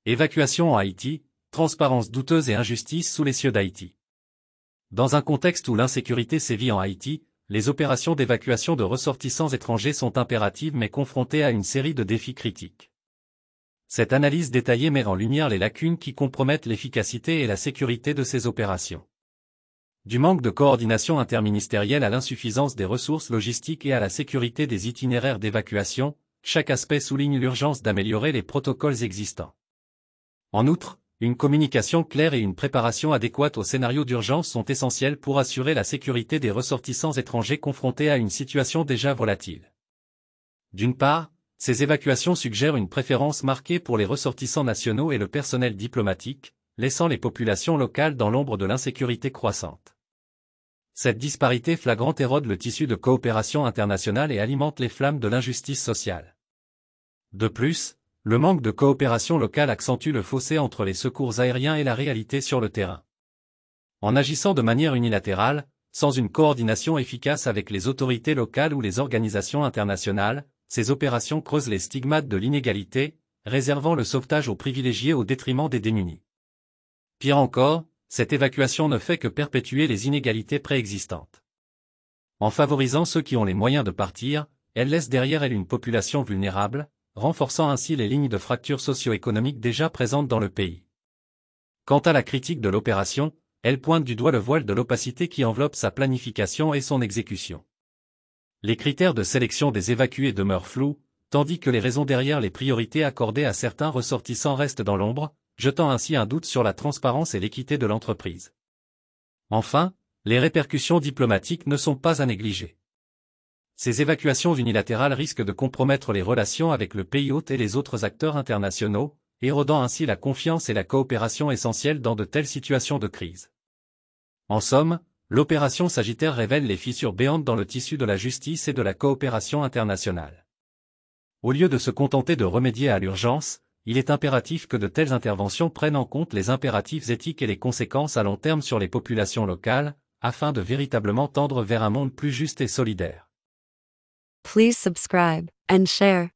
Évacuation en Haïti, transparence douteuse et injustice sous les cieux d'Haïti. Dans un contexte où l'insécurité sévit en Haïti, les opérations d'évacuation de ressortissants étrangers sont impératives mais confrontées à une série de défis critiques. Cette analyse détaillée met en lumière les lacunes qui compromettent l'efficacité et la sécurité de ces opérations. Du manque de coordination interministérielle à l'insuffisance des ressources logistiques et à la sécurité des itinéraires d'évacuation, chaque aspect souligne l'urgence d'améliorer les protocoles existants. En outre, une communication claire et une préparation adéquate aux scénarios d'urgence sont essentielles pour assurer la sécurité des ressortissants étrangers confrontés à une situation déjà volatile. D'une part, ces évacuations suggèrent une préférence marquée pour les ressortissants nationaux et le personnel diplomatique, laissant les populations locales dans l'ombre de l'insécurité croissante. Cette disparité flagrante érode le tissu de coopération internationale et alimente les flammes de l'injustice sociale. De plus, le manque de coopération locale accentue le fossé entre les secours aériens et la réalité sur le terrain. En agissant de manière unilatérale, sans une coordination efficace avec les autorités locales ou les organisations internationales, ces opérations creusent les stigmates de l'inégalité, réservant le sauvetage aux privilégiés au détriment des démunis. Pire encore, cette évacuation ne fait que perpétuer les inégalités préexistantes. En favorisant ceux qui ont les moyens de partir, elle laisse derrière elle une population vulnérable, renforçant ainsi les lignes de fracture socio-économique déjà présentes dans le pays. Quant à la critique de l'opération, elle pointe du doigt le voile de l'opacité qui enveloppe sa planification et son exécution. Les critères de sélection des évacués demeurent flous, tandis que les raisons derrière les priorités accordées à certains ressortissants restent dans l'ombre, jetant ainsi un doute sur la transparence et l'équité de l'entreprise. Enfin, les répercussions diplomatiques ne sont pas à négliger. Ces évacuations unilatérales risquent de compromettre les relations avec le pays hôte et les autres acteurs internationaux, érodant ainsi la confiance et la coopération essentielles dans de telles situations de crise. En somme, l'opération Sagittaire révèle les fissures béantes dans le tissu de la justice et de la coopération internationale. Au lieu de se contenter de remédier à l'urgence, il est impératif que de telles interventions prennent en compte les impératifs éthiques et les conséquences à long terme sur les populations locales, afin de véritablement tendre vers un monde plus juste et solidaire. Please subscribe and share.